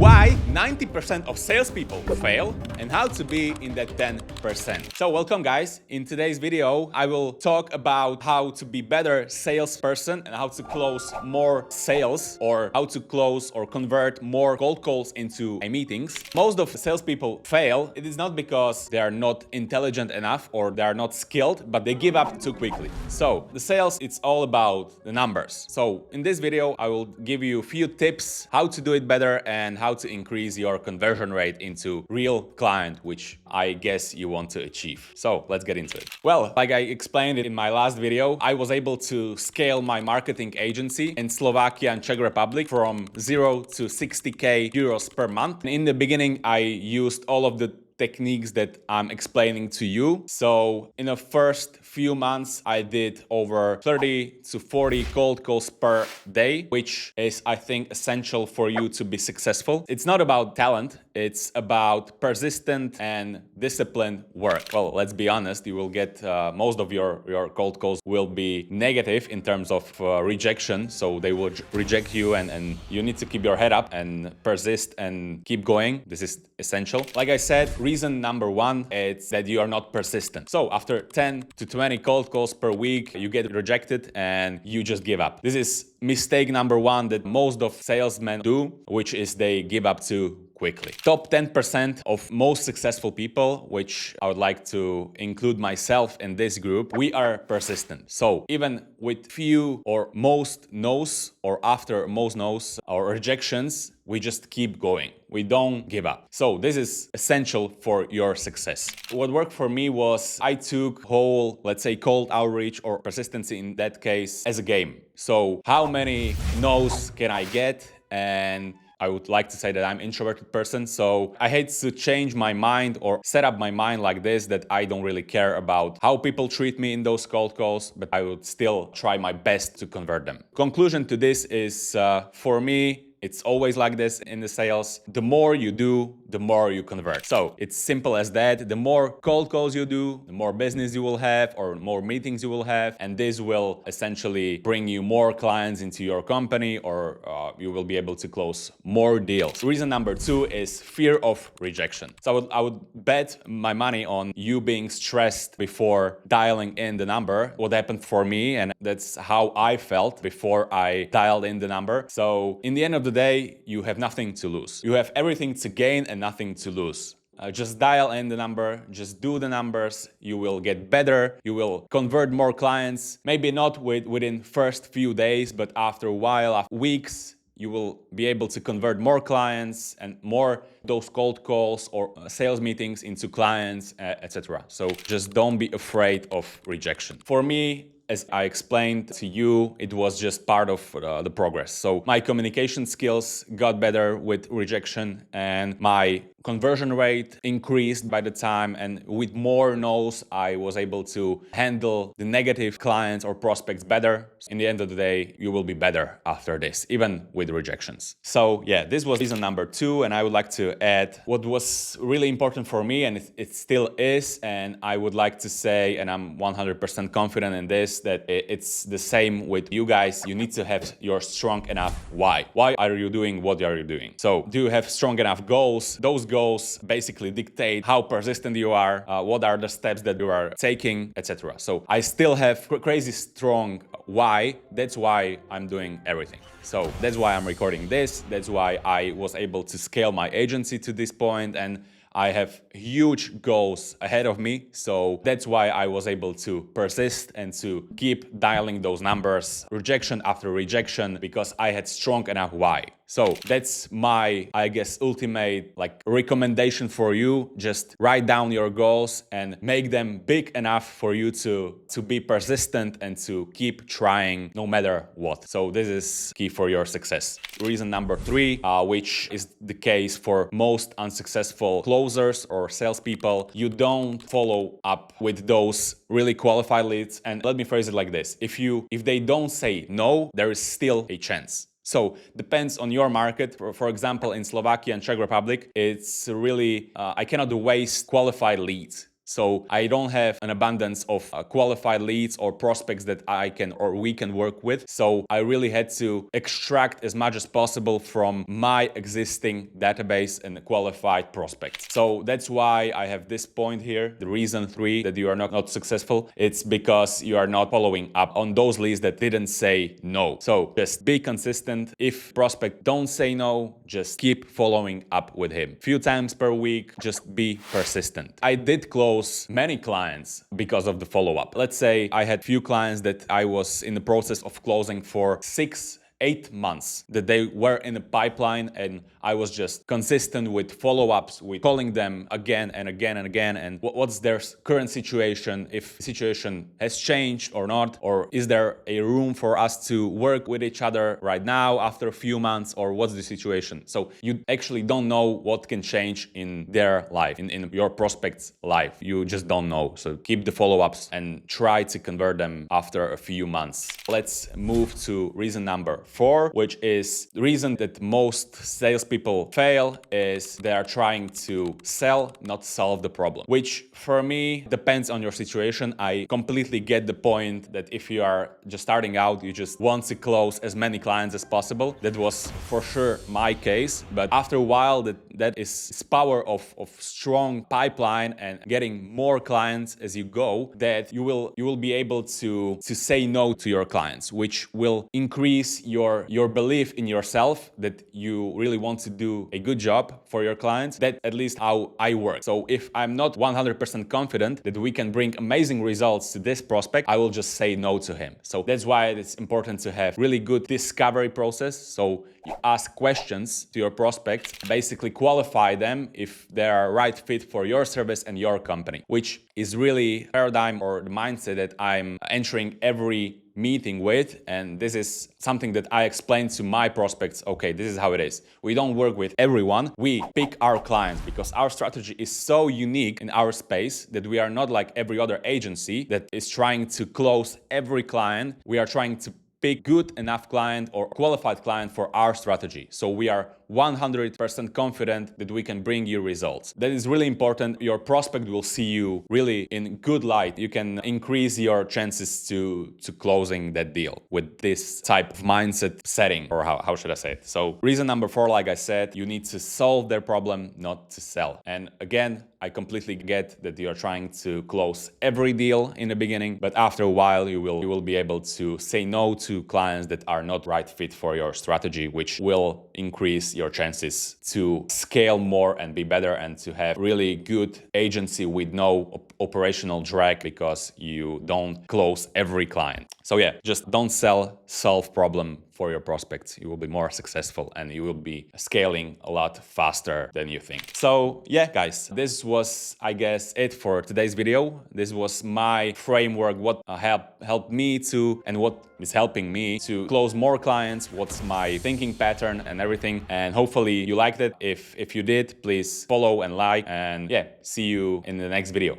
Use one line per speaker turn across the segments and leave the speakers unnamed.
why 90% of salespeople fail and how to be in that 10%. So welcome guys. In today's video, I will talk about how to be better salesperson and how to close more sales, or how to close or convert more cold calls into meetings. Most of the salespeople fail. It is not because they are not intelligent enough or they are not skilled, but they give up too quickly. So the sales, it's all about the numbers. So in this video, I will give you a few tips how to do it better and how to increase your conversion rate into real client, which I guess you want to achieve. So let's get into it. Well, like I explained it in my last video, I was able to scale my marketing agency in Slovakia and Czech Republic from 0 to 60k euros per month. In the beginning, I used all of the techniques that I'm explaining to you. So in the first few months, I did over 30 to 40 cold calls per day, which is, I think, essential for you to be successful. It's not about talent. It's about persistent and disciplined work. Well, let's be honest, you will get most of your cold calls will be negative in terms of rejection. So they will reject you, and you need to keep your head up and persist and keep going. This is essential. Like I said, reason number one is that you are not persistent. So after 10 to 20 cold calls per week, you get rejected and you just give up. This is mistake number one that most of salesmen do, which is they give up too quickly. Top 10% of most successful people, which I would like to include myself in this group, we are persistent. So even with few or most no's, or after most no's or rejections, we just keep going. We don't give up. So this is essential for your success. What worked for me was I took whole, let's say, cold outreach or persistency in that case as a game. So how many no's can I get? And I would like to say that I'm an introverted person, so I hate to change my mind or set up my mind like this, that I don't really care about how people treat me in those cold calls, but I would still try my best to convert them. Conclusion to this is, for me, it's always like this in the sales. The more you do, the more you convert. So it's simple as that. The more cold calls you do, the more business you will have, or more meetings you will have. And this will essentially bring you more clients into your company, or you will be able to close more deals. Reason number two is fear of rejection. So I would bet my money on you being stressed before dialing in the number. What happened for me, and that's how I felt before I dialed in the number. So in the end of the day, you have nothing to lose. You have everything to gain and nothing to lose. Just dial in the number, just do the numbers, you will get better, you will convert more clients, maybe not within first few days, but after a while, after weeks, you will be able to convert more clients and more those cold calls or sales meetings into clients, etc. So just don't be afraid of rejection. For me, as I explained to you, it was just part of the progress. So my communication skills got better with rejection, and my conversion rate increased by the time, and with more no's, I was able to handle the negative clients or prospects better. In the end of the day, you will be better after this, even with rejections. So yeah, this was reason number two, and I would like to add what was really important for me, and it still is, and I would like to say, and I'm 100% confident in this, that it's the same with you guys. You need to have your strong enough why. Why are you doing what are you doing? So do you have strong enough goals? Those goals basically dictate how persistent you are, what are the steps that you are taking, etc. So I still have crazy strong why. That's why I'm doing everything. So that's why I'm recording this. That's why I was able to scale my agency to this point, and I have huge goals ahead of me. So that's why I was able to persist and to keep dialing those numbers, rejection after rejection, because I had strong enough why. So that's my, I guess, ultimate recommendation for you. Just write down your goals and make them big enough for you to be persistent and to keep trying no matter what. So this is key for your success. Reason number three, which is the case for most unsuccessful closers or salespeople, you don't follow up with those really qualified leads. And let me phrase it like this. If they don't say no, there is still a chance. So depends on your market. For example, in Slovakia and Czech Republic, it's really, I cannot waste qualified leads. So I don't have an abundance of qualified leads or prospects that I can or we can work with. So I really had to extract as much as possible from my existing database and qualified prospects. So that's why I have this point here. The reason 3 that you are not successful, it's because you are not following up on those leads that didn't say no. So just be consistent. If prospect don't say no, just keep following up with him. Few times per week, just be persistent. I did close many clients because of the follow-up. Let's say I had few clients that I was in the process of closing for 6-8 months, that they were in the pipeline, and I was just consistent with follow-ups, with calling them again and again and again, and what's their current situation, if the situation has changed or not, or is there a room for us to work with each other right now after a few months, or what's the situation. So you actually don't know what can change in their life, in your prospect's life. You just don't know. So keep the follow-ups and try to convert them after a few months. Let's move to reason number 4, which is the reason that most salespeople fail is they are trying to sell, not solve the problem, which for me depends on your situation. I completely get the point that if you are just starting out, you just want to close as many clients as possible. That was for sure my case, but after a while that is power of strong pipeline and getting more clients as you go, that you will be able to say no to your clients, which will increase your belief in yourself that you really want to do a good job for your clients. That at least how I work. So if I'm not 100% confident that we can bring amazing results to this prospect, I will just say no to him. So that's why it's important to have really good discovery process. So you ask questions to your prospects, basically qualify them if they are right fit for your service and your company, which is really paradigm or the mindset that I'm entering every meeting with. And this is something that I explain to my prospects. Okay, this is how it is. We don't work with everyone. We pick our clients because our strategy is so unique in our space that we are not like every other agency that is trying to close every client. We are trying to pick good enough client or qualified client for our strategy. So we are 100% confident that we can bring you results. That is really important. Your prospect will see you really in good light. You can increase your chances to closing that deal with this type of mindset setting, or how should I say it? So reason number 4, like I said, you need to solve their problem, not to sell. And again, I completely get that you're trying to close every deal in the beginning, but after a while you will be able to say no to clients that are not right fit for your strategy, which will increase your chances to scale more and be better and to have really good agency with no operational drag because you don't close every client. So yeah, just don't sell, solve problem for your prospects. You will be more successful and you will be scaling a lot faster than you think. So yeah, guys, this was, I guess, it for today's video. This was my framework, what helped me to, and what is helping me to close more clients, what's my thinking pattern and everything. And hopefully you liked it. If you did, please follow and like, and yeah, see you in the next video.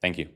Thank you.